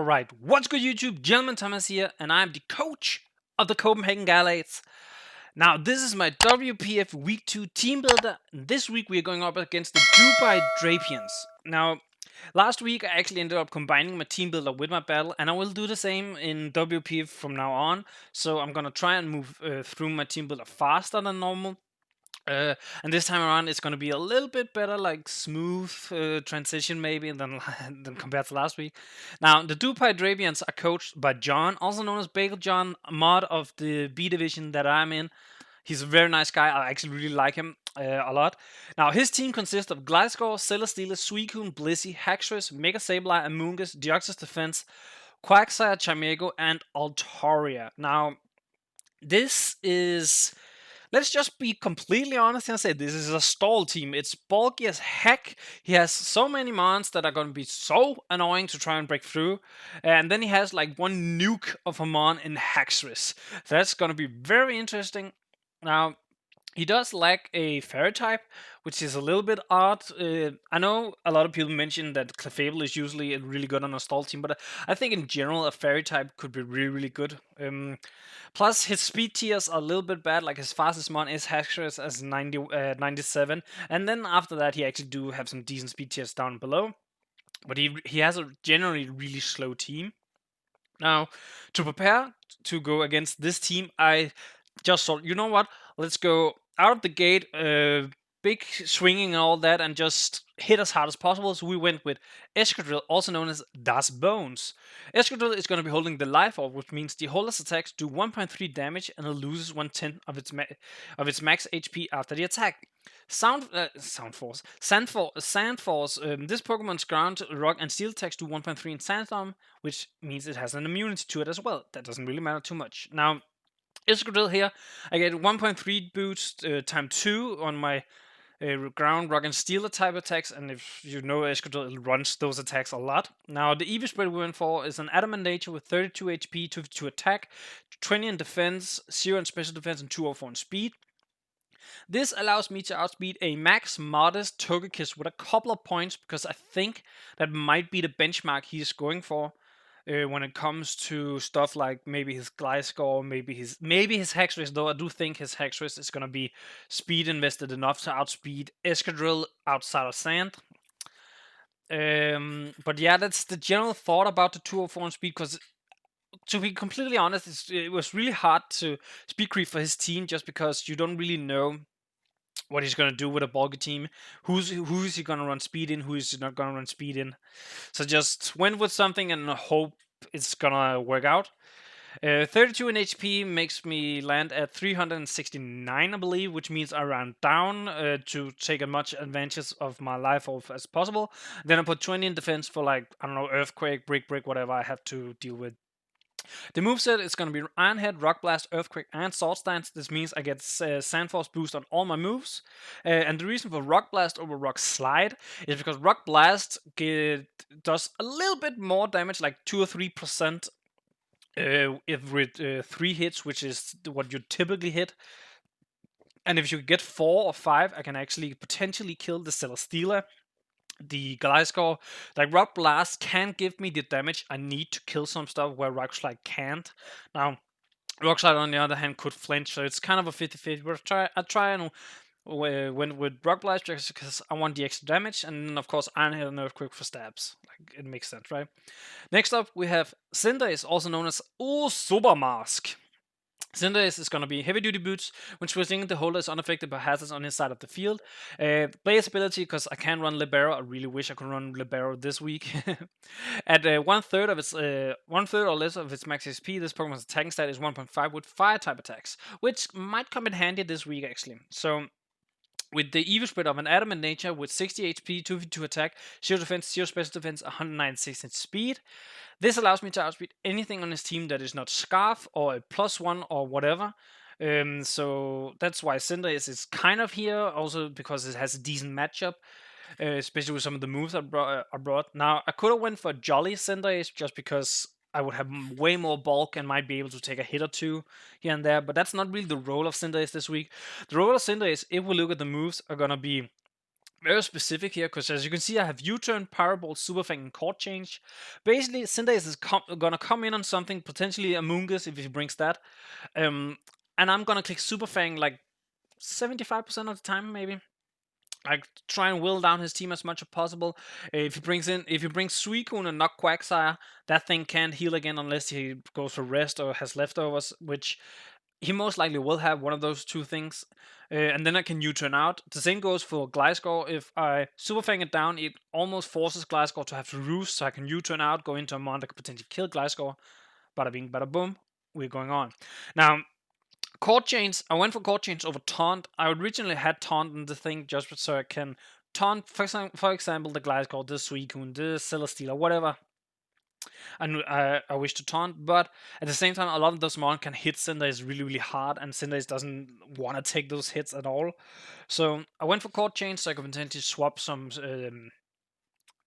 Alright, what's good YouTube? Gentleman Thomas here, and I'm the coach of the Copenhagen Gallades. Now, this is my WPF Week 2 team builder. This week we are going up against the Dubai Drapions. Now, last week I actually ended up combining my team builder with my battle, and I will do the same in WPF from now on. So I'm gonna try and move through my team builder faster than normal. And this time around, it's going to be a little bit better, like smooth transition maybe than than compared to last week. Now, the Dubai Drapions are coached by John, also known as BagelJohn, mod of the B division that I'm in. He's a very nice guy. I actually really like him a lot. Now, his team consists of Gliscor, Celesteela, Suicune, Blissey, Haxorus, Mega Sableye, Amoonguss, Deoxys Defense, Quagsire, Chimecho, and Altaria. Now, this is... Let's just be completely honest and say this is a stall team. It's bulky as heck. He has so many mons that are going to be so annoying to try and break through. And then he has like one nuke of a mon in Haxorus. That's going to be very interesting. Now, he does lack a fairy type, which is a little bit odd. I know a lot of people mention that Clefable is usually really good on a stall team, but I think in general a fairy type could be really, really good. Plus, his speed tiers are a little bit bad. Like his fastest mon is Haxorus as 97, and then after that he actually do have some decent speed tiers down below. But he has a generally really slow team. Now, to prepare to go against this team, I just thought, you know what? Let's go out of the gate, big swinging and all that, and just hit as hard as possible. So we went with Excadrill, also known as Das Bones. Excadrill is going to be holding the life orb, which means the holder's attacks do 1.3 damage and it loses 1/10 of its max HP after the attack. Sandforce. This Pokemon's ground, rock, and steel attacks do 1.3 in Sandstorm, which means it has an immunity to it as well. That doesn't really matter too much. Now, Excadrill here, I get 1.3 boost time 2 on my ground, rock, and steel type attacks, and if you know Excadrill, it runs those attacks a lot. Now, the EV spread we went for is an Adamant Nature with 32 HP, 2 attack, 20 in defense, 0 in special defense, and 204 in speed. This allows me to outspeed a max modest Togekiss with a couple of points, because I think that might be the benchmark he's going for. When it comes to stuff like maybe his Gliscor, maybe his Haxorus, though I do think his Haxorus is going to be speed invested enough to outspeed Excadrill outside of Sand. But yeah, that's the general thought about the 204 on speed, because to be completely honest, it was really hard to speed creep for his team, just because you don't really know what he's going to do with a bulky team. Who's he going to run speed in, who is he not going to run speed in. So just went with something and hope it's going to work out. 32 in HP makes me land at 369, I believe, which means I ran down to take as much advantage of my life off as possible. Then I put 20 in defense for, like, I don't know, Earthquake, Brick, whatever I have to deal with. The moveset is going to be Iron Head, Rock Blast, Earthquake, and Sword Stance. This means I get Sandforce boost on all my moves. And the reason for Rock Blast over Rock Slide is because Rock Blast does a little bit more damage, like 2 or 3%, if with 3 hits, which is what you typically hit. And if you get 4 or 5, I can actually potentially kill the Celesteela. The Gliscor, like Rock Blast, can give me the damage I need to kill some stuff where Rock Slide can't. Now, Rock Slide on the other hand could flinch, so it's kind of a 50-50. But I try and went with Rock Blast just because I want the extra damage, and then of course Iron Head and Earthquake for stabs. Like, it makes sense, right? Next up we have Cinderace, also known as Super Mask. Cinderace is going to be heavy duty boots. When switching, the holder is unaffected by hazards on his side of the field. Blaze ability, because I can run Libero. I really wish I could run Libero this week. At 1/3 of its 1/3 or less of its max HP, this Pokemon's attacking stat is 1.5 with fire type attacks, which might come in handy this week actually. So, with the EV spread of an Adamant Nature with 60 HP, 2v2 attack, 0 defense, 0 special defense, 196 in speed. This allows me to outspeed anything on his team that is not Scarf or a +1 or whatever. So that's why Cinderace is kind of here, also because it has a decent matchup, especially with some of the moves I brought. Now, I could have went for Jolly Cinderace just because I would have way more bulk and might be able to take a hit or two here and there, but that's not really the role of Cinderace this week. The role of Cinderace, if we look at the moves, are going to be very specific here, because as you can see, I have U-turn, Power Ball, Super Fang, and Court Change. Basically, Cinderace is gonna come in on something, potentially a Mungus if he brings that. And I'm gonna click Super Fang like 75% of the time, maybe. I try and will down his team as much as possible. If he brings Suicune and not Quagsire, that thing can't heal again unless he goes for rest or has leftovers, which he most likely will have one of those two things. And then I can U-turn out. The same goes for Gliscor. If I Super Fang it down, it almost forces Gliscor to have to roost, so I can U-turn out, go into a mon that could potentially kill Gliscor. Bada bing, bada boom. We're going on. Now, Court Change, I went for Court Change over Taunt. I originally had Taunt in the thing just so I can taunt, for example, the Gliscor, the Suicune, the Celesteela, whatever and I wish to taunt, but at the same time, a lot of those mon can hit Cinderace really, really hard, and Cinderace doesn't want to take those hits at all. So I went for Court Change so I could potentially swap some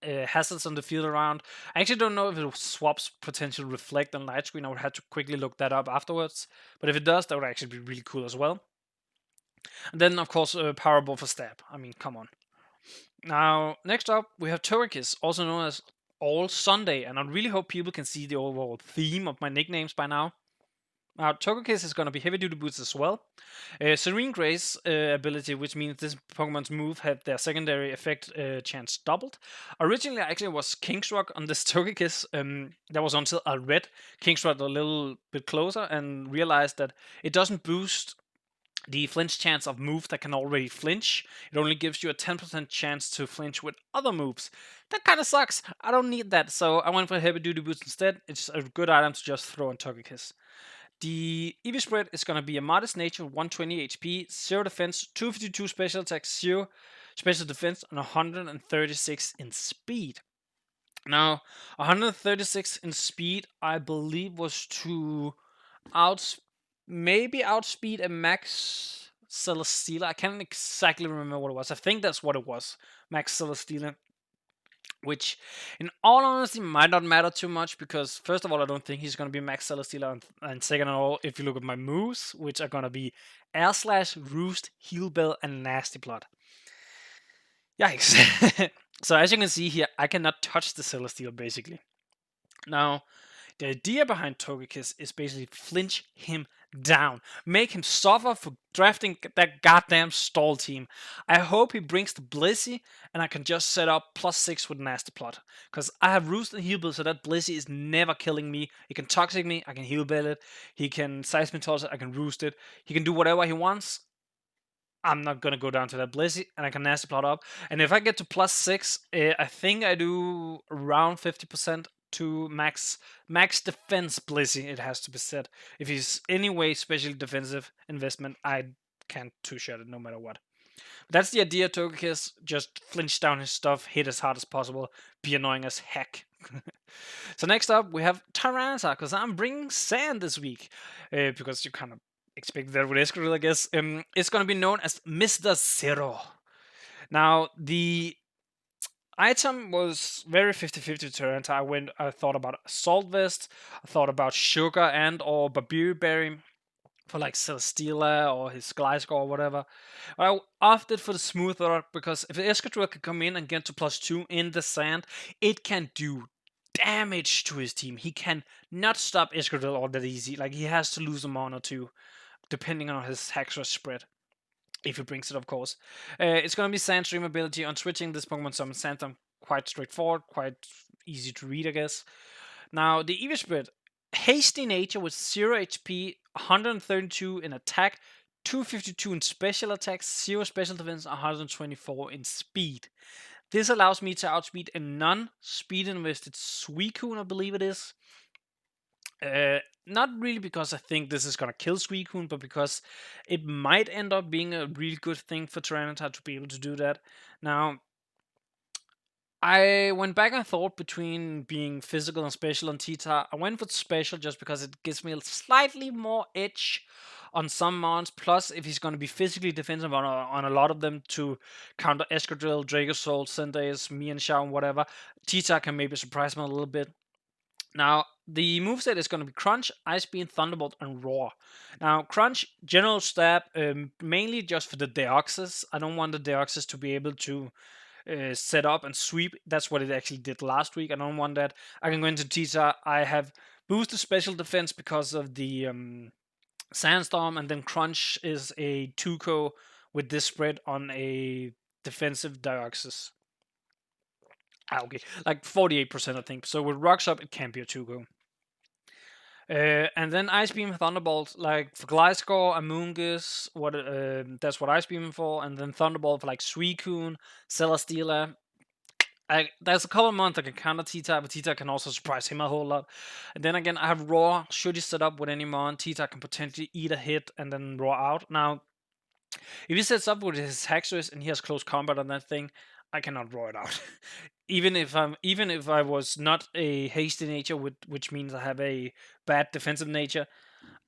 hazards on the field around. I actually don't know if it swaps potential Reflect and Light Screen. I would have to quickly look that up afterwards, but if it does, that would actually be really cool as well. And then, of course, Powerball for Stab. I mean, come on. Now, next up, we have Togekiss, also known as All Sunday, and I really hope people can see the overall theme of my nicknames by now. Now, Togekiss is going to be heavy duty boots as well. Serene Grace ability, which means this Pokemon's move had their secondary effect chance doubled. Originally, actually, it was King's Rock on this Togekiss. That was until I read King's Rock a little bit closer and realized that it doesn't boost the flinch chance of moves that can already flinch. It only gives you a 10% chance to flinch with other moves. That kind of sucks. I don't need that, so I went for heavy duty boots instead. It's a good item to just throw on Togekiss. The EV spread is going to be a modest nature, 120 HP, 0 defense, 252 special attack, 0 special defense, and 136 in speed. Now, 136 in speed, I believe, was to maybe outspeed a max Celesteela. I can't exactly remember what it was. I think that's what it was, max Celesteela. Which, in all honesty, might not matter too much because, first of all, I don't think he's going to be max Celesteela, and second of all, if you look at my moves, which are going to be Air Slash, Roost, Heal Bell, and Nasty Plot. Yikes. So as you can see here, I cannot touch the Celesteela, basically. Now, the idea behind Togekiss is basically flinch him down. Make him suffer for drafting that goddamn stall team. I hope he brings the Blissey and I can just set up +6 with Nasty Plot. Because I have Roost and Heal Bell, so that Blissey is never killing me. He can Toxic me, I can Heal Bell it. He can Seismic Toss it, I can Roost it. He can do whatever he wants. I'm not going to go down to that Blissey, and I can Nasty Plot up. And if I get to +6, I think I do around 50% to max defense Blissey, it has to be said. If he's anyway specially defensive investment, I can't two-shot it no matter what. But that's the idea, Togekiss. Just flinch down his stuff, hit as hard as possible, be annoying as heck. So next up, we have Tyranitar, because I'm bringing Sand this week. Because you kind of expect that with Excadrill, I guess. It's going to be known as Mr. Zero. Now, the item was very 50-50 Tyranitar. I thought about Salt Vest, I thought about Sugar and or Babiri Berry for like Celesteela or his Gliscor or whatever. I opted for the Smooth Rock because if Excadrill can come in and get to +2 in the sand, it can do damage to his team. He can not stop Excadrill all that easy. Like, he has to lose a mon or two, depending on his Haxorus spread. If he brings it, of course. It's going to be Sandstream ability on switching this Pokemon Summon Sandstream. Quite straightforward, quite easy to read, I guess. Now, the EV spread. Hasty Nature with 0 HP, 132 in attack, 252 in special attacks, 0 special defense, 124 in speed. This allows me to outspeed a non-speed invested Suicune, I believe it is. Not really because I think this is gonna kill Suicune, but because it might end up being a really good thing for Tyranitar to be able to do that. Now, I went back and thought between being physical and special on T-Tar. I went with special just because it gives me a slightly more edge on some mons. Plus, if he's going to be physically defensive on a lot of them to counter Excadrill, Dracozolt, Cinderace, Mienshao, and whatever, T-Tar can maybe surprise me a little bit. Now, the moveset is going to be Crunch, Ice Beam, Thunderbolt, and Roar. Now, Crunch, general stab, mainly just for the Deoxys. I don't want the Deoxys to be able to set up and sweep. That's what it actually did last week. I don't want that. I can go into Tita. I have boosted special defense because of the Sandstorm, and then Crunch is a 2-co with this spread on a defensive Deoxys. Okay, like 48%, I think. So with Rocks up, it can't be a 2-go. And then Ice Beam, Thunderbolt, like for Gliscor, Amoonguss, that's what Ice Beam for, and then Thunderbolt for like Suicune, Celesteela. There's a couple of months I can counter T-Type, but T-Type can also surprise him a whole lot. And then again, I have Roar. Should he set up with any mon, T-Type can potentially eat a hit and then Roar out. Now, if he sets up with his Haxorus and he has close combat on that thing, I cannot Roar it out. even if I was not a hasty nature, which means I have a bad defensive nature,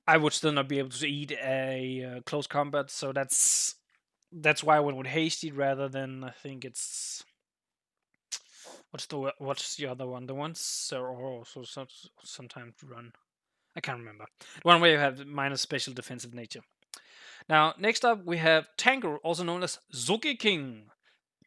I would still not be able to eat a close combat. So that's why I went with hasty rather than, I think it's, what's the other one? The ones are also sometimes run. I can't remember. One way you have minus special defensive nature. Now, next up we have Tangrowth, also known as Togekiss.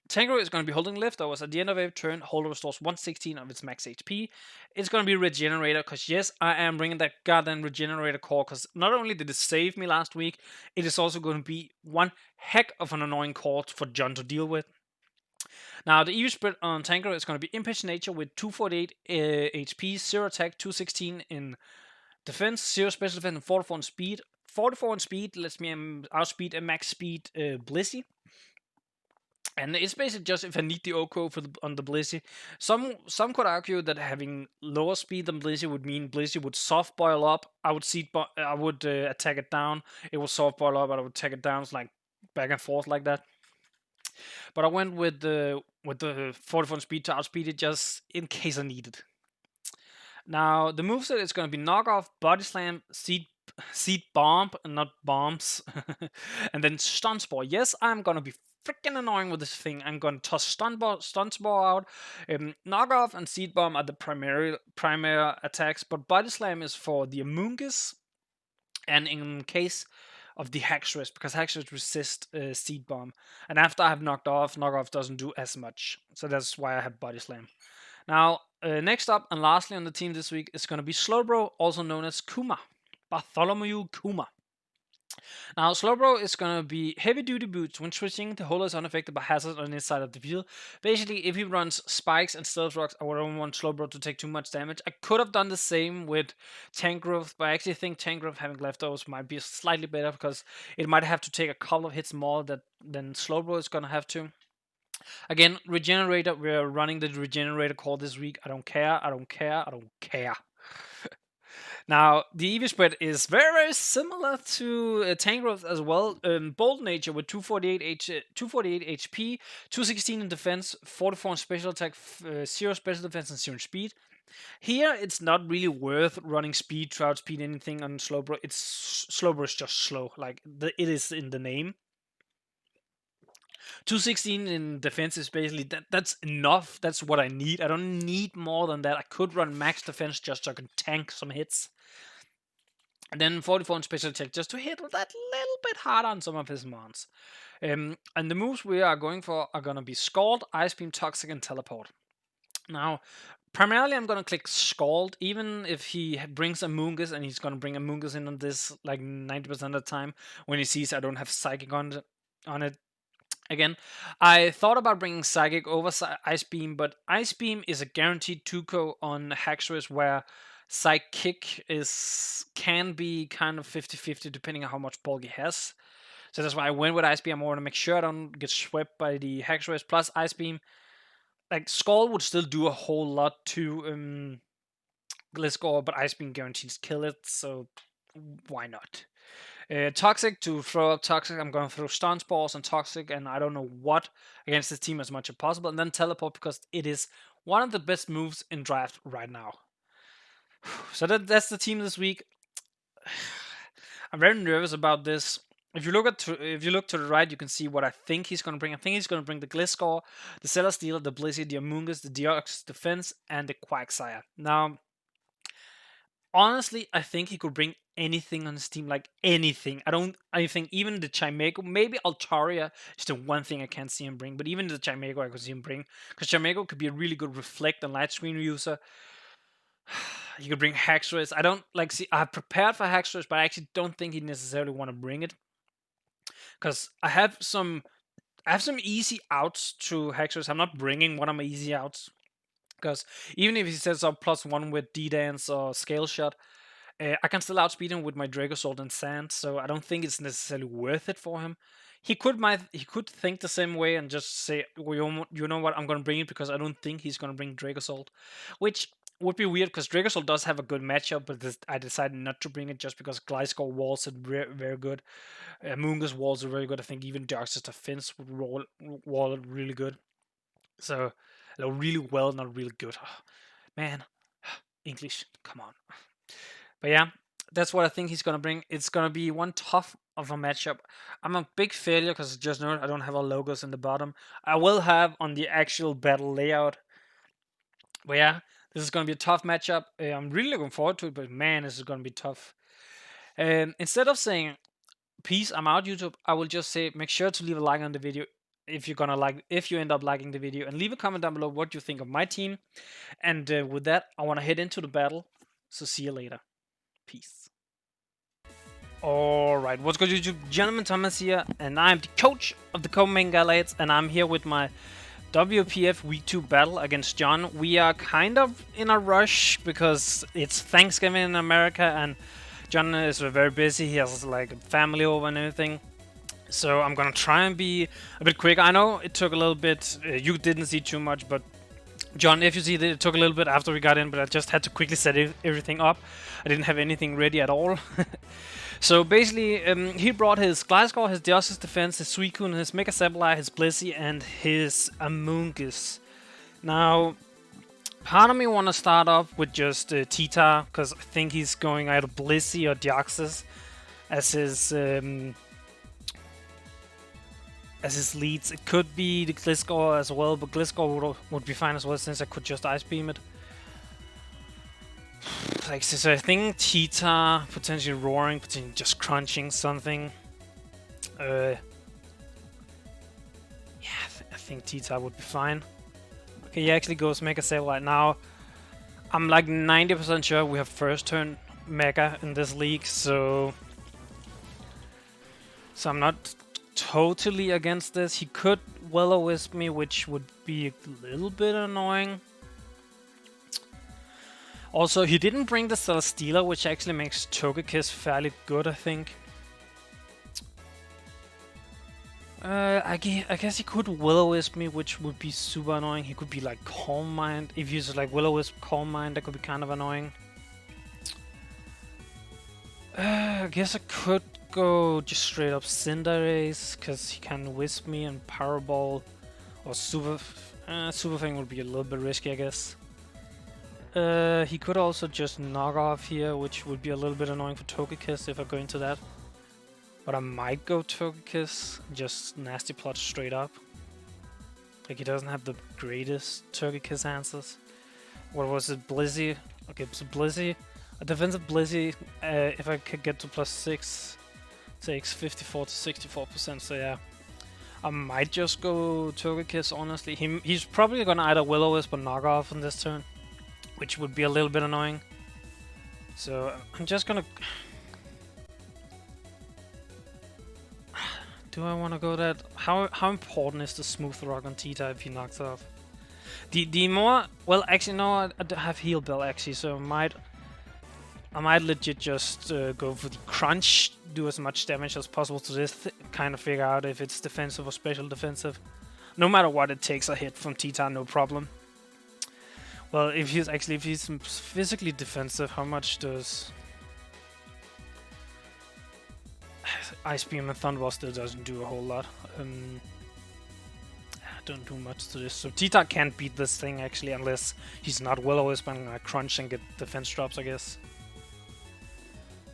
Tangrowth is going to be holding leftovers at the end of every turn. Holder restores 116 of its max HP. It's going to be Regenerator, because yes, I am bringing that goddamn Regenerator core, because not only did it save me last week, it is also going to be one heck of an annoying core for John to deal with. Now, the EV spread on Tangrowth is going to be Impish Nature with 248 HP, 0 attack, 216 in defense, 0 special defense, and 44 in speed. 44 in speed lets me outspeed a max speed Blissey. And it's basically just if I need the OCO on the Blissey. Some could argue that having lower speed than Blissey would mean Blissey would soft boil up. I would attack it down. It would soft boil up, and I would attack it down. It's like back and forth like that. But I went with the 44 speed to outspeed it just in case I need it. Now the moveset is going to be Knock Off, Body Slam, Seed Bomb, and not Bombs, and then Stun Spore. Yes, I'm going to be freaking annoying with this thing. I'm going to toss Stun Spore out. Knock Off and Seed Bomb are the primary attacks, but Body Slam is for the Amoonguss, and in case of the Haxorus, because Haxorus resist Seed Bomb. And after I have Knock Off doesn't do as much. So that's why I have Body Slam. Now, next up and lastly on the team this week is going to be Slowbro, also known as Kuma. Bartholomew Kuma. Now, Slowbro is going to be heavy duty boots. When switching, the holder is unaffected by hazards on the inside of the field. Basically, if he runs spikes and stealth rocks, I wouldn't want Slowbro to take too much damage. I could have done the same with Tangrowth, but I actually think Tangrowth having leftovers might be slightly better, because it might have to take a couple of hits more than Slowbro is going to have to. Again, Regenerator, we're running the Regenerator core this week. I don't care. Now, the EV spread is very, very similar to Tangrowth as well. Bold Nature with 248 HP, 216 in defense, 44 in special attack, 0 special defense, and 0 speed. Here, it's not really worth running speed to outspeed anything on Slowbro. Slowbro is just slow, like it is in the name. 216 in defense is basically that's enough. That's what I need. I don't need more than that. I could run max defense just so I can tank some hits. And then 44 in special attack just to hit that little bit harder on some of his mons. And the moves we are going for are going to be Scald, Ice Beam, Toxic, and Teleport. Now, primarily I'm going to click Scald, even if he brings Amoonguss, and he's going to bring Amoonguss in on this like 90% of the time when he sees I don't have Psychic on it. Again, I thought about bringing Psychic over Ice Beam, but Ice Beam is a guaranteed 2-co on Haxorus, where Psychic can be kind of 50-50 depending on how much bulk he has. So that's why I went with Ice Beam. I want to make sure I don't get swept by the Haxorus plus Ice Beam. Like, Skull would still do a whole lot to Gliscor, but Ice Beam guarantees kill it, so why not? Toxic, to throw up Toxic, I'm going to throw Stun Spores and Toxic, and I don't know what against this team as much as possible. And then Teleport, because it is one of the best moves in draft right now. So that's the team this week. I'm very nervous about this. If you look to the right, you can see what I think he's going to bring. I think he's going to bring the Gliscor, the Celesteela, the Blissey, the Amoonguss, the Deoxys Defense, and the Quagsire. Now, Honestly, I think he could bring anything on his team, like anything. I think even the Chimeco, maybe Altaria is the one thing I can't see him bring, but even the Chimeco I could see him bring. Because Chimeco could be a really good Reflect and Light Screen user. You could bring Haxorus. I don't like see. I have prepared for Haxorus, but I actually don't think he necessarily want to bring it because I have some easy outs to Haxorus. I'm not bringing one of my easy outs because even if he sets up +1 with D-Dance or Scale Shot, I can still outspeed him with my Dracozolt and Sand. So I don't think it's necessarily worth it for him. He could think the same way and just say, well, you know what, I'm gonna bring it because I don't think he's gonna bring Dracozolt, which would be weird because Dracozolt does have a good matchup, but I decided not to bring it just because Gliscor walls are very good. Mungus walls are very good. I think even Darkest Defense would wall really good. So, really well, not really good. Oh, man, English, come on. But yeah, that's what I think he's gonna bring. It's gonna be one tough of a matchup. I'm a big failure because just know I don't have our logos in the bottom. I will have on the actual battle layout. But yeah, this is gonna be a tough matchup. I'm really looking forward to it, but man, this is gonna be tough. Instead of saying peace, I'm out, YouTube, I will just say make sure to leave a like on the video if you end up liking the video, and leave a comment down below what you think of my team. And with that, I want to head into the battle. So see you later. Peace. Alright, what's good, YouTube? Gentleman Thomas here, and I'm the coach of the Copenhagen Gallades, and I'm here with my WPF Week 2 battle against John. We are kind of in a rush because it's Thanksgiving in America, and John is very busy. He has like family over and everything. So I'm gonna try and be a bit quick. I know it took a little bit. You didn't see too much, but John, if you see that it took a little bit after we got in, but I just had to quickly set everything up. I didn't have anything ready at all. So basically, he brought his Gliscor, his Deoxys Defense, his Suicune, his Mega Sableye, his Blissey, and his Amoonguss. Now, part of me want to start off with just Tita, because I think he's going either Blissey or Deoxys as his leads. It could be the Gliscor as well, but Gliscor would be fine as well since I could just Ice Beam it. Like, so I think Tita, potentially Roaring, potentially just crunching something. Yeah, I think Tita would be fine. Okay, he actually goes Mega Sableye. Now, I'm like 90% sure we have first turn Mega in this league, so I'm not totally against this. He could Will-O-Wisp me, which would be a little bit annoying. Also, he didn't bring the Celesteela, which actually makes Togekiss fairly good, I think. I guess he could Will-O-Wisp me, which would be super annoying. He could be like Calm Mind. If he uses like Will-O-Wisp, Calm Mind, that could be kind of annoying. I guess I could go just straight up Cinderace, because he can Wisp me and Power Ball. Or Super Fang would be a little bit risky, I guess. He could also just knock off here, which would be a little bit annoying for Togekiss if I go into that. But I might go Togekiss, just Nasty Plot straight up. Like, he doesn't have the greatest Togekiss answers. What was it, Blissey? Okay, so Blissey, a defensive Blissey, if I could get to +6, takes 54 to 64%, so yeah. I might just go Togekiss, honestly. He's probably gonna either Will-O-Wisp or knock off on this turn, which would be a little bit annoying. So I'm just gonna... Do I want to go that? How important is the Smooth Rock on Tita if he knocks off? The more... Well, actually, no, I have Heal Bell, actually, so I might legit just go for the Crunch, do as much damage as possible to this, kind of figure out if it's defensive or special defensive. No matter what, it takes a hit from Tita, no problem. Well, if he's physically defensive, how much does Ice Beam and Thunderbolt still doesn't do a whole lot. Don't do much to this. So Tita can't beat this thing actually unless he's not Will-O-Wisp and Crunch and get defense drops, I guess.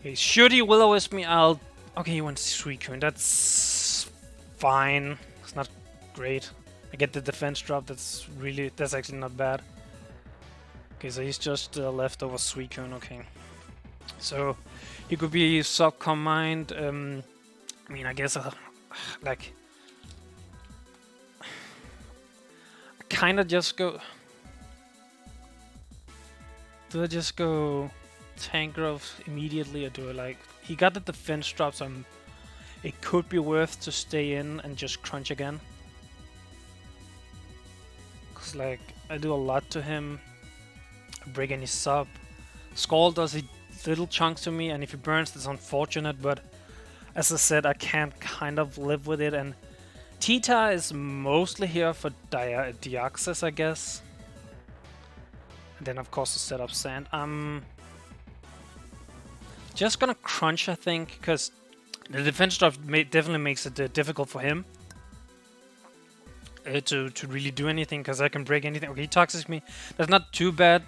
Okay, should he Will-O-Wisp me? Okay, he went Suicune. That's fine. It's not great. I get the defense drop. That's actually not bad. Okay, so he's just left over Suicune. Okay. So he could be Subcombined. I mean, I guess like I kind of just go. Do I just go Tangrowth immediately, or do I like? He got the defense drop, so it could be worth to stay in and just crunch again. Cause like I do a lot to him. I break any sub. Scald does little chunks to me, and if he burns, that's unfortunate. But as I said, I can't kind of live with it. And Tita is mostly here for Deoxys, I guess. And then of course to set up Sand. I'm just gonna crunch, I think, because the defense drop definitely makes it difficult for him to really do anything, because I can break anything. Okay, he toxics me. That's not too bad.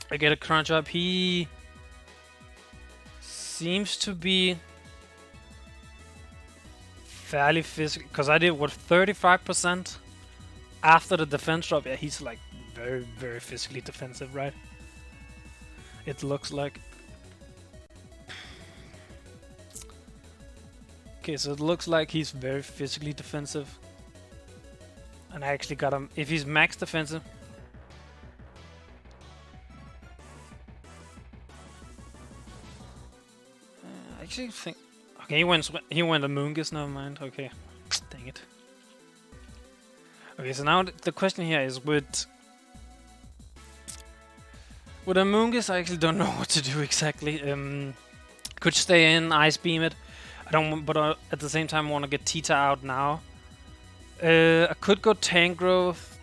I get a crunch up. He seems to be fairly physical, because I did what, 35% after the defense drop. Yeah, he's like very physically defensive, right? It looks like. Okay, so it looks like he's very physically defensive. And I actually got him. If he's max defensive. I actually think. Okay, he went Amoonguss, never mind. Okay. Dang it. Okay, so now the question here is with Amoonguss, I actually don't know what to do exactly. Could stay in, Ice Beam it. I don't, but at the same time, I want to get Tita out now. I could go Tangrowth,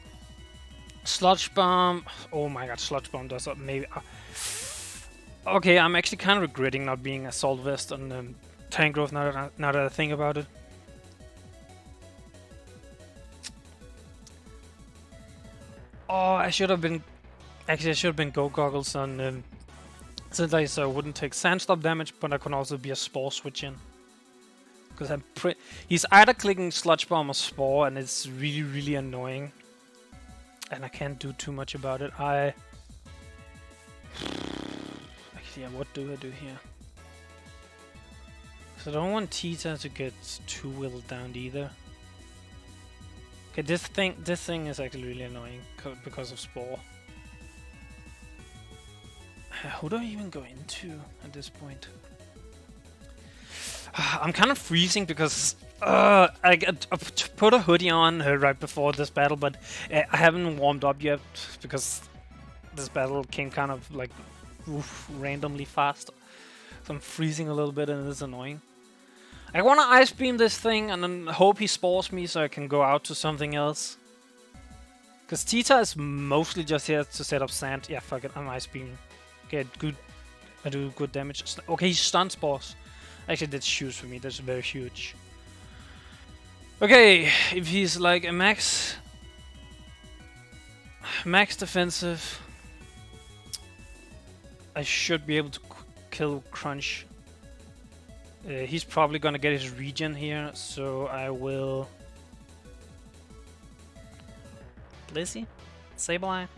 Sludge Bomb. Oh my god, Sludge Bomb does that maybe. Okay, I'm actually kind of regretting not being Assault Vest on Tangrowth now that I think about it. Oh, I should have been. Actually, I should have been Go Goggles on Cinderace, so I wouldn't take Sandstorm damage, but I can also be a Spore switch in. Because he's either clicking Sludge Bomb or Spore, and it's really annoying. And I can't do too much about it. Actually, yeah, what do I do here? So I don't want Tita to get too whittled down either. Okay, this thing is actually really annoying because of Spore. Who do I even go into at this point? I'm kind of freezing because I put a hoodie on right before this battle, but I haven't warmed up yet because this battle came kind of like randomly fast. So I'm freezing a little bit and it's annoying. I want to Ice Beam this thing and then hope he spores me so I can go out to something else. Because Tita is mostly just here to set up Sand. Yeah, fuck it, I'm Ice Beaming. Okay, good. I do good damage. Okay, he stun spores. Actually, that's huge for me. That's very huge. Okay, if he's like a max defensive, I should be able to kill Crunch. He's probably gonna get his regen here, so I will. Blissey? Sableye?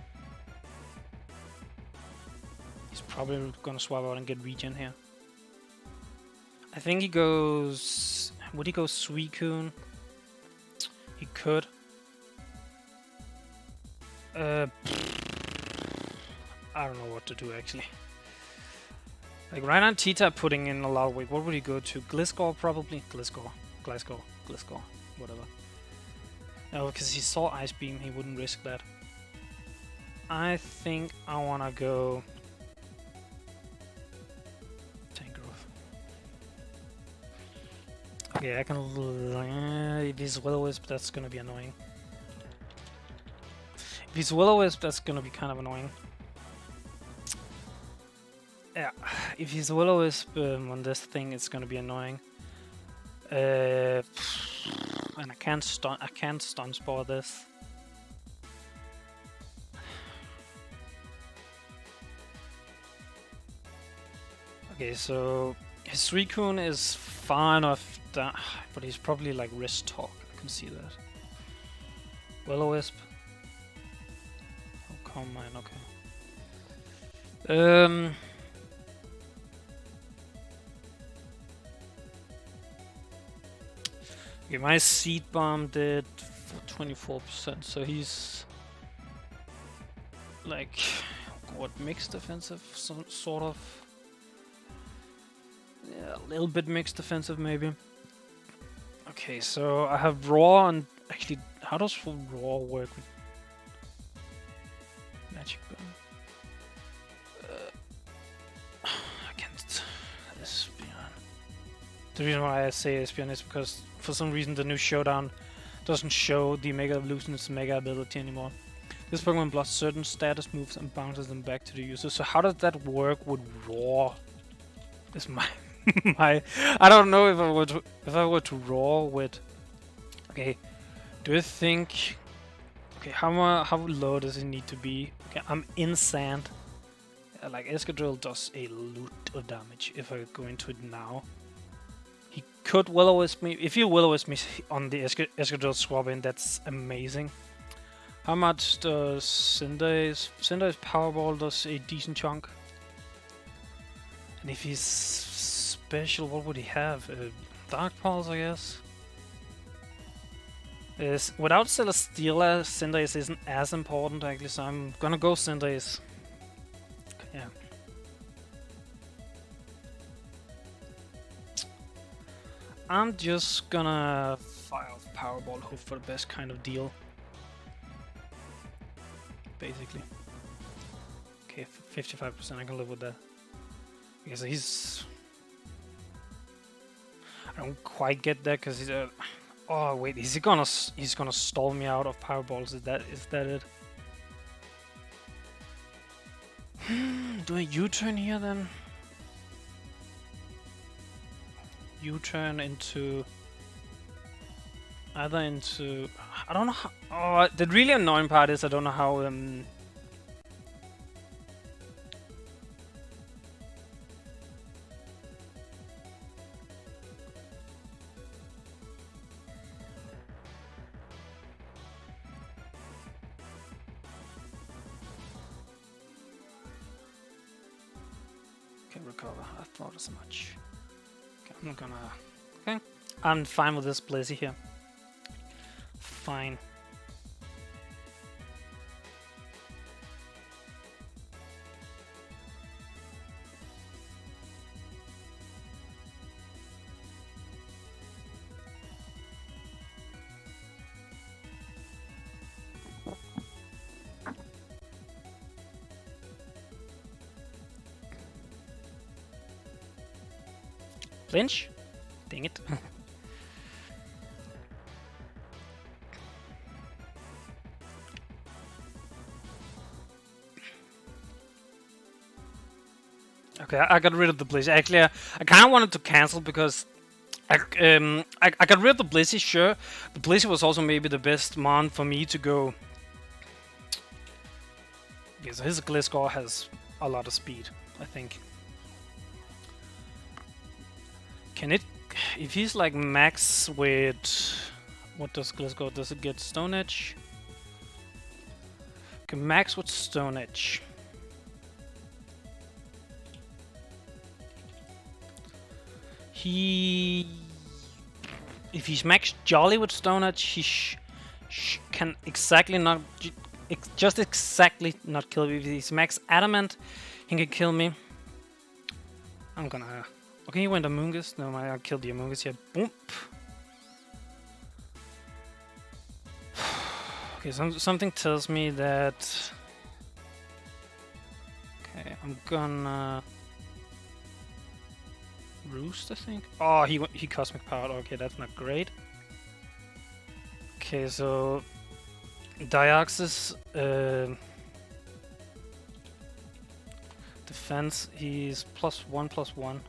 He's probably gonna swap out and get regen here. I think he goes. Would he go Suicune? He could. I don't know what to do actually. Like right on Tita putting in a lot of weight. What would he go to? Gliscor probably? Gliscor, whatever. No, because he saw Ice Beam, he wouldn't risk that. I think I wanna go Tangrowth. Okay, I can. If he's Will-O-Wisp, that's gonna be annoying. If he's Will-O-Wisp, that's gonna be kind of annoying. Yeah, if he's Will-O-Wisp on this thing, it's gonna be annoying. And I can't stun spore this. Okay, so his Suicune is far enough down, but he's probably like wrist talk. I can see that. Will-O-Wisp. Oh, Calm Mind. Okay. Okay, my seed bomb did for 24%, so he's like what, mixed defensive, some sort of. Yeah, a little bit mixed defensive maybe. Okay, so I have raw and actually, how does raw work with magic bomb? Against Espeon. The reason why I say Espeon is because for some reason the new showdown doesn't show the Mega Evolution's Mega ability anymore. This Pokemon blocks certain status moves and bounces them back to the user. So how does that work with raw? Is my my I don't know if I were to raw with. Okay, do you think? Okay, how low does it need to be? Okay, I'm in sand. Like Excadrill does a lot of damage if I go into it now. He could Will-O-Wisp me. If you Will-O-Wisp me on the Excadrill swap in, that's amazing. How much does Cinderace Powerball does a decent chunk? And if he's special, what would he have? Dark Pulse, I guess. Without Celesteela, Cinderace isn't as important actually, so I'm gonna go Cinderace. Yeah. I'm just gonna fire off Powerball, hope for the best kind of deal. Basically. Okay, 55%, I can live with that. Okay, so he's... I don't quite get that because he's a... Oh wait, he's gonna stall me out of Powerballs. Is that it? Do a U-turn here then? U-turn into either into... I don't know how... Oh, the really annoying part is I don't know how... Okay, recover. I thought as much. Okay, I'm not gonna... Okay. I'm fine with this Blizzy here. Fine. Flinch? Dang it. Okay, I got rid of the Blizzy. Actually, I kind of wanted to cancel because I got rid of the Blizzy, sure. The Blizzy was also maybe the best mon for me to go. Because his Gliscor has a lot of speed, I think. Can it... If he's like max with... What does Gliscor? Does it get Stone Edge? Okay, max with Stone Edge. If he's max Jolly with Stone Edge, he can exactly not... Just exactly not kill me. If he's max Adamant, he can kill me. I'm gonna... Okay, he went Amoonguss. No, I killed the Amoonguss here. Boom. Okay, something tells me that... Okay, I'm gonna... Roost, I think? Oh, he Cosmic Powered. Okay, that's not great. Okay, so... Dioxys... Defense, he's +1/+1.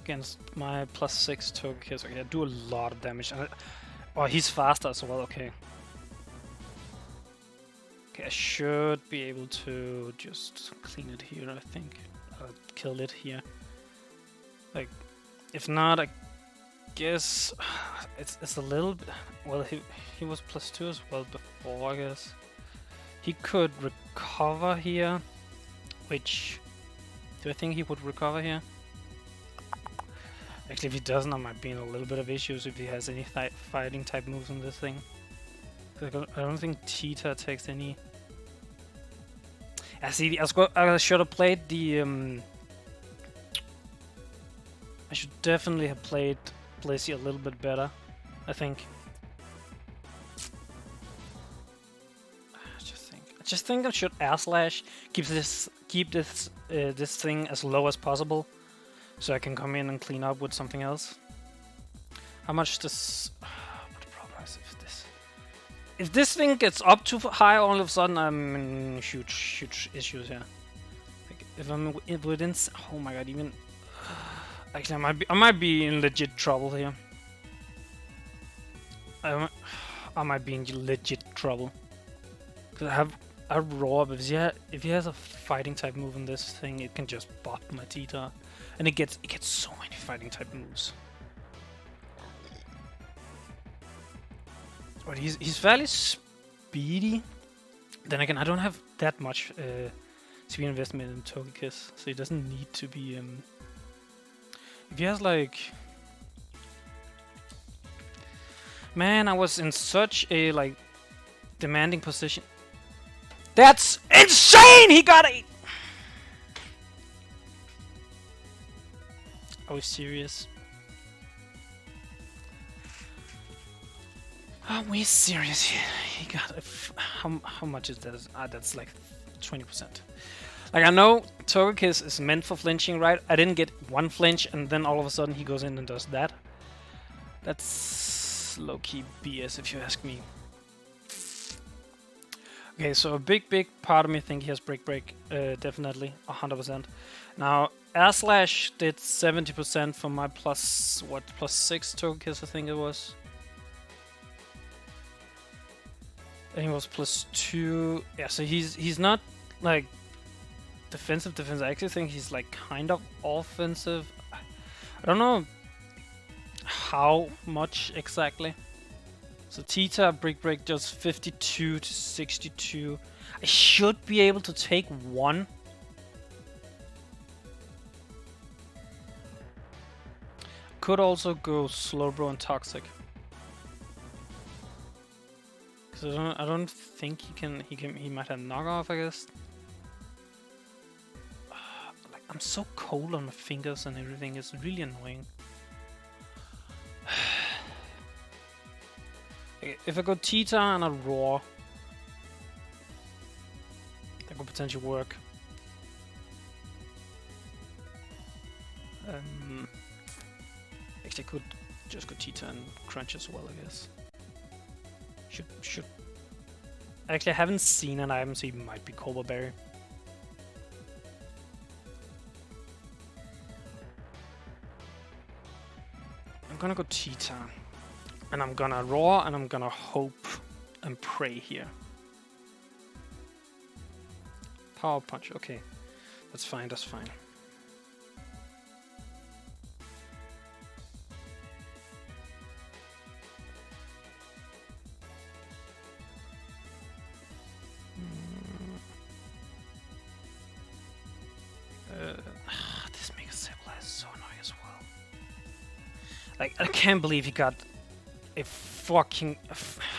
Against my +6 Togekiss. Okay, I do a lot of damage. Oh, he's faster as well, okay. Okay, I should be able to just clean it here, I think. Kill it here. Like, if not, I guess it's a little bit... Well, he was +2 as well before, I guess. He could recover here, which... Do I think he would recover here? Actually, if he doesn't, I might be in a little bit of issues if he has any fighting type moves on this thing. I don't think Tita takes any. I see. I should have played the. I should definitely have played Blissey a little bit better. I think. I just think I should Air Slash. Keep this thing as low as possible, so I can come in and clean up with something else. How much does? What the problem is if this thing gets up too high, all of a sudden I'm in huge issues here. Like if I'm within, oh my god, even actually I might be in legit trouble here. I might be in legit trouble because I have Roar, but if he has a fighting type move on this thing, it can just bop my Tita, and it gets so many fighting type moves. But he's fairly speedy. Then again, I don't have that much speed investment in Togekiss, so he doesn't need to be. If he has like, man, I was in such a like demanding position. That's insane! He got it! Are we serious? Are we serious here? He got a how much is that? That's like 20%. Like, I know Togekiss is meant for flinching, right? I didn't get one flinch, and then all of a sudden he goes in and does that. That's low-key BS, if you ask me. Okay, so a big part of me think he has Break, definitely, 100%. Now, Air Slash did 70% for my +6 Togekiss, I think it was. And he was +2. Yeah, so he's not like defensive. I actually think he's like kind of offensive. I don't know how much exactly. So Tita Break does 52 to 62. I should be able to take one. Could also go Slowbro and Toxic. Cause I don't think he might have knockoff, I guess. Like, I'm so cold on my fingers and everything, it's really annoying. If I go Tita and a Roar, that could potentially work. Actually, I could just go Tita and Crunch as well, I guess. Should. Actually, I haven't seen an item, so it might be Cobra Berry. I'm gonna go Tita. And I'm gonna Roar, and I'm gonna hope and pray here. Power Punch, okay. That's fine, that's fine. This Mega Sableye is so annoying as well. Like, I can't believe he got a fucking...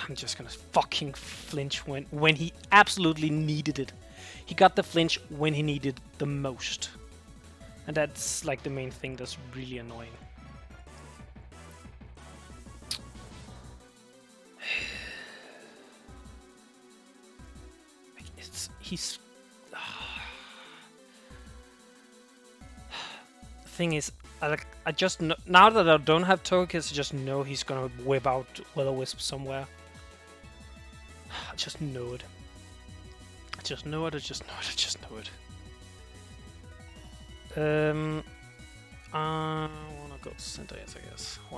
I'm just gonna fucking flinch when he absolutely needed it. He got the flinch when he needed the most. And that's like the main thing that's really annoying. He's... The thing is, I just know, now that I don't have Togekiss, I just know he's gonna whip out Will-O-Wisp somewhere. I just know it. I just know it. I wanna go Cinderace, I guess. I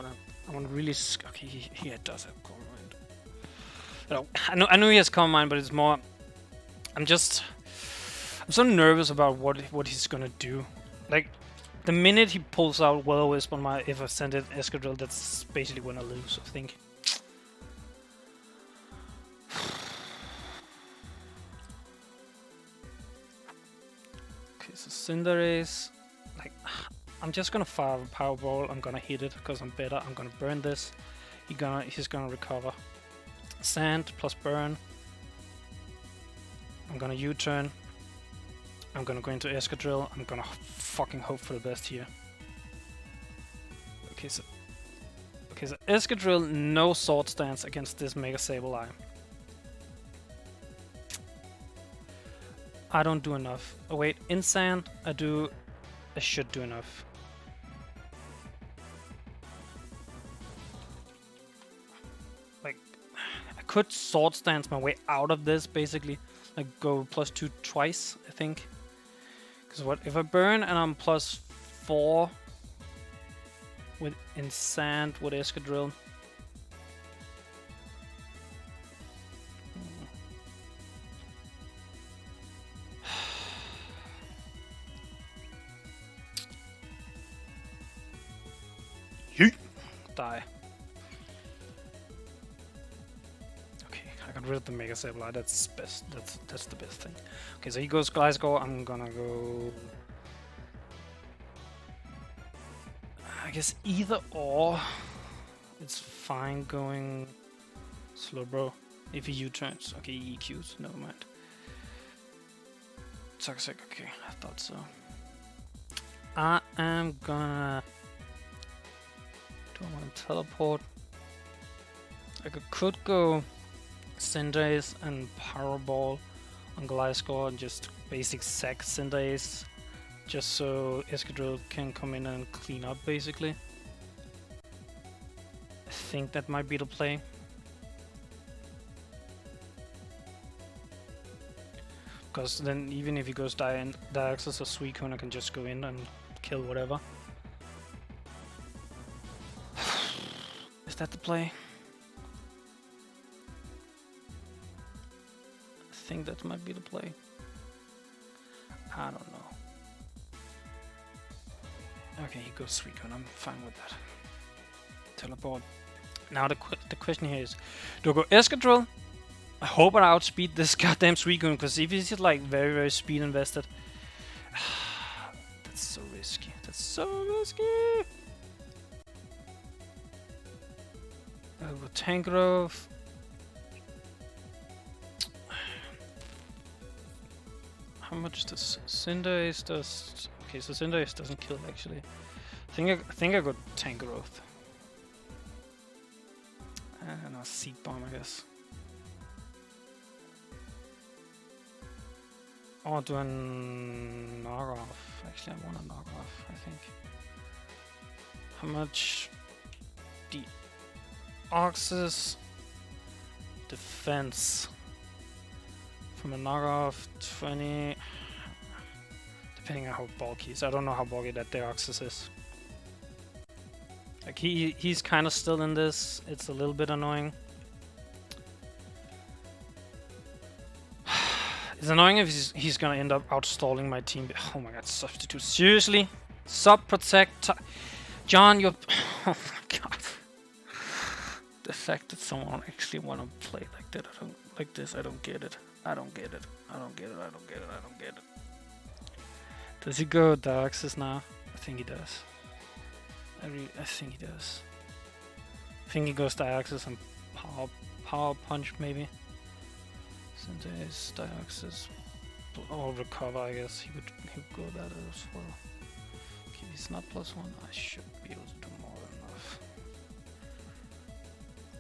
wanna really. Okay, he does have Calm Mind. I know he has Calm Mind, but it's more. I'm so nervous about what he's gonna do. Like, the minute he pulls out Will-O-Wisp on my, if I send it Excadrill, that's basically when I lose, I think. Okay, so Cinderace, like, I'm just gonna fire a Powerball. I'm gonna hit it because I'm better. I'm gonna burn this. He's gonna recover. Sand plus burn. I'm gonna U-turn. I'm gonna go into Excadrill. I'm gonna fucking hope for the best here. Okay, so Excadrill, no sword stance against this Mega Sableye. I don't do enough. Oh wait, in sand, I should do enough. Like, I could sword stance my way out of this, basically. Like, go +2 twice, I think. Because what, if I burn and I'm +4 in sand with Excadrill. Die. Okay, I got rid of the Mega Sableye. That's best. That's the best thing. Okay, so he goes Glasgow. I'm gonna go. I guess either or. It's fine going Slowbro if he U-turns. Okay, he EQs. Never mind. Toxic. Okay, I thought so. I am gonna. Do I want to teleport? I could go Cinderace and Powerball on Glasgow and just basic sack Cinderace, just so Excadrill can come in and clean up, basically. I think that might be the play. Because then even if he goes Diaxis or Suicune, I can just go in and kill whatever. Is that the play? I think that might be the play. I don't know. Okay, he goes Suicune. I'm fine with that. Teleport. Now the question here is, do I go Excadrill? I hope I outspeed this goddamn Suicune, because if he's like very, very speed invested, that's so risky. That's so risky. I'll go Tangrowth. How much does Cinderace does? Okay, so Cinderace doesn't kill actually. I think I got Tangrowth. And a Seed Bomb, I guess. Or do a knockoff? Actually, I want a knockoff, I think. How much? Ox's defense from a knockoff 20, depending on how bulky. So I don't know how bulky that Deoxys is. Like he's kind of still in this. It's a little bit annoying. It's annoying if he's gonna end up outstalling my team. Oh my god, substitute. Seriously? Sub protect. John, you're. Oh my god. The fact that someone actually wanna play like that, I don't get it. I don't get it. I don't get it. Does he go Deoxys now? I think he does. I think he does. I think he goes Deoxys and power punch maybe. Cinderace, Deoxys, or recover. I guess he would go that as well. Okay, he's not +1. I should be able to do more than enough.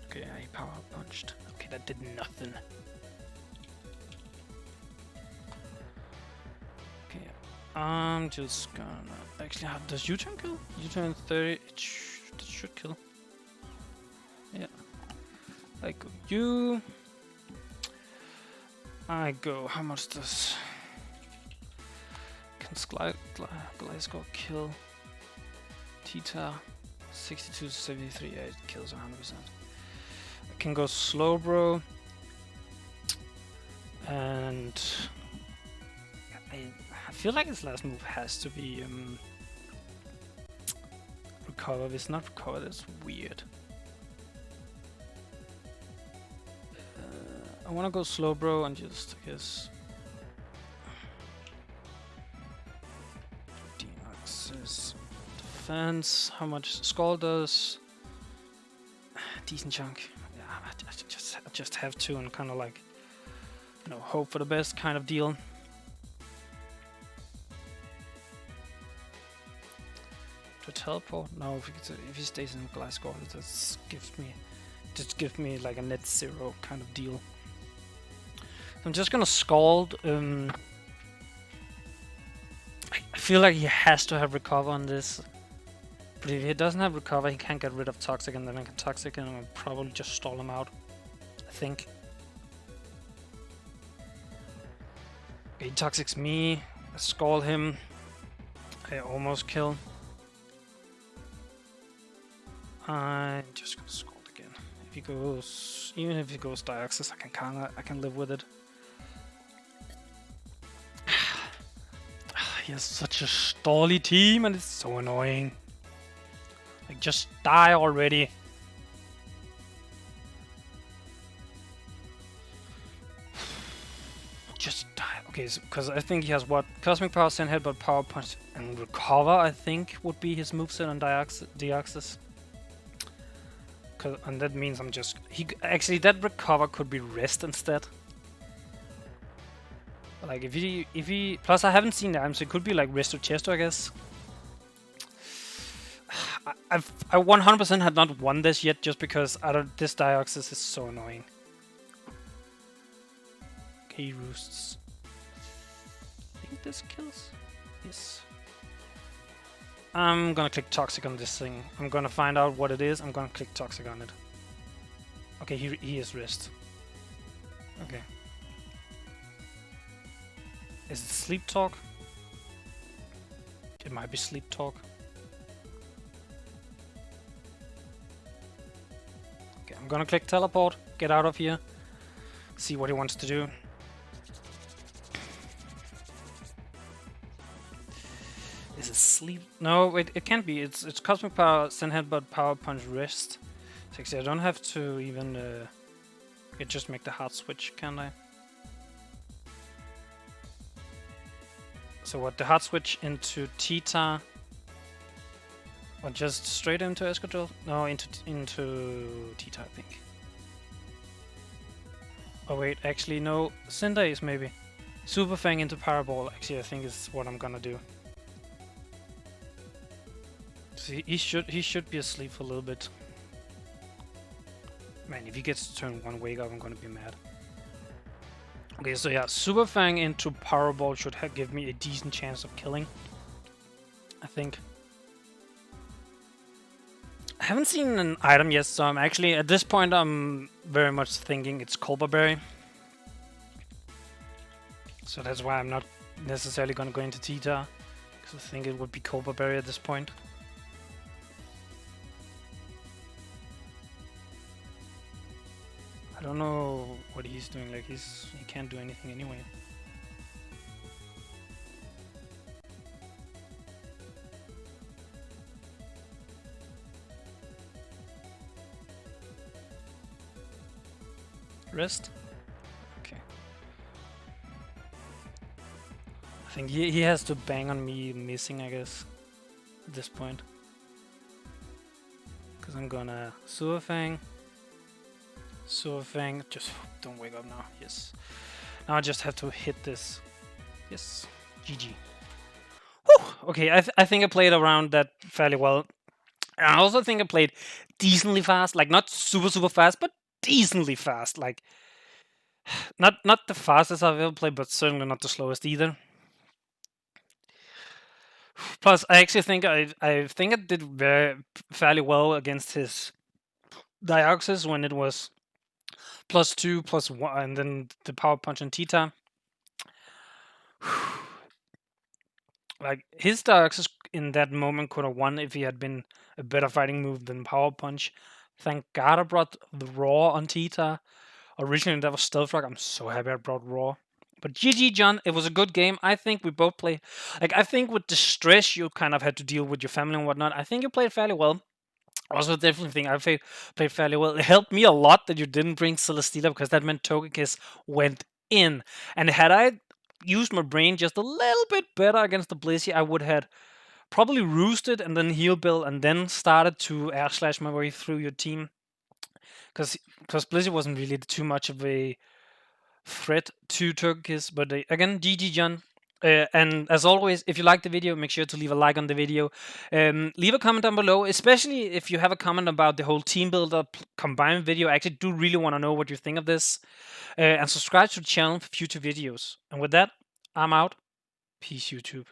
Okay, I power punched. Okay, that did nothing. Okay, I'm just gonna. Actually, how does U-turn kill? U-turn 30. It should kill. Yeah. I go U. I go. How much does? Can Glasgow kill? Tita 62 to 73. Yeah, it kills 100%. I can go Slowbro. And I feel like his last move has to be recover. If it's not recover, that's weird. I want to go Slowbro and just, I guess, Deoxys, defense. How much Skull does? Decent chunk. Yeah, I just have to and kind of like, you know, hope for the best kind of deal. To teleport? No, if he stays in Glass Skull, it just gives me like a net 0 kind of deal. So I'm just gonna Scald. I feel like he has to have Recover on this. But if he doesn't have Recover, he can't get rid of Toxic, and then I can Toxic and I'll probably just stall him out. I think. Okay, he Toxics me. I Scald him. I almost kill. I'm just gonna Scald again. If he goes, even if he goes Dioxys, I can live with it. He has such a stally team, and it's so annoying. Like, just die already. Just die. Okay, because I think he has what? Cosmic Power, Sand Headbutt, Power Punch, and Recover, I think, would be his moveset on Deoxys. And that means I'm just... Actually, that Recover could be Rest instead. Like, if he... Plus, I haven't seen the item, so it could be like Rest or Chesto, I guess. I 100% had not won this yet, just because this Dioxys is so annoying. Okay, he roosts. I think this kills? Yes. I'm gonna click Toxic on this thing. I'm gonna find out what it is. I'm gonna click Toxic on it. Okay, he is Rest. Okay. Is it Sleep Talk? It might be Sleep Talk. Okay, I'm gonna click Teleport. Get out of here. See what he wants to do. Is it Sleep? No, wait, it can't be. It's Cosmic Power, Sand Headbutt, Power Punch, Rest. So actually, I don't have to even... I just make the hard switch, can't I? So what, the hard switch into Tita? Or just straight into Excadrill? No, into Tita, I think. Oh wait, actually no, Cinderace maybe. Super Fang into Paraball, actually I think is what I'm gonna do. See, he should be asleep for a little bit. Man, if he gets to turn 1 wake up, I'm gonna be mad. Okay, so yeah, Super Fang into Powerball should give me a decent chance of killing, I think. I haven't seen an item yet, so I'm actually, at this point, I'm very much thinking it's Culpa Berry. So that's why I'm not necessarily gonna go into Tita, because I think it would be Culpa Berry at this point. I don't know what he's doing, like he can't do anything anyway. Rest? Okay. I think he has to bang on me missing, I guess, at this point. Because I'm gonna Super Fang, just don't wake up now, yes. Now I just have to hit this. Yes, GG. Whew. Okay, I think I played around that fairly well. And I also think I played decently fast, like not super fast, but decently fast. Like not the fastest I've ever played, but certainly not the slowest either. Plus, I actually think I did fairly well against his Dioxys when it was +2, +1, and then the Power Punch and Tita. Like, his Dioxys in that moment could have won if he had been a better fighting move than Power Punch. Thank God I brought the Raw on Tita. Originally that was Stealth Rock. I'm so happy I brought Raw. But GG, John, it was a good game. I think we both played... Like, I think with the stress you kind of had to deal with your family and whatnot, I think you played fairly well. Also, definitely think I played fairly well. It helped me a lot that you didn't bring Celesteela, because that meant Togekiss went in. And had I used my brain just a little bit better against the Blissey, I would have probably roosted and then heal build and then started to air slash my way through your team. Because Blizzard wasn't really too much of a threat to Togekiss. But again, GG John. And as always, if you like the video, make sure to leave a like on the video. Leave a comment down below, especially if you have a comment about the whole team builder combined video. I actually do really want to know what you think of this. And subscribe to the channel for future videos. And with that, I'm out. Peace, YouTube.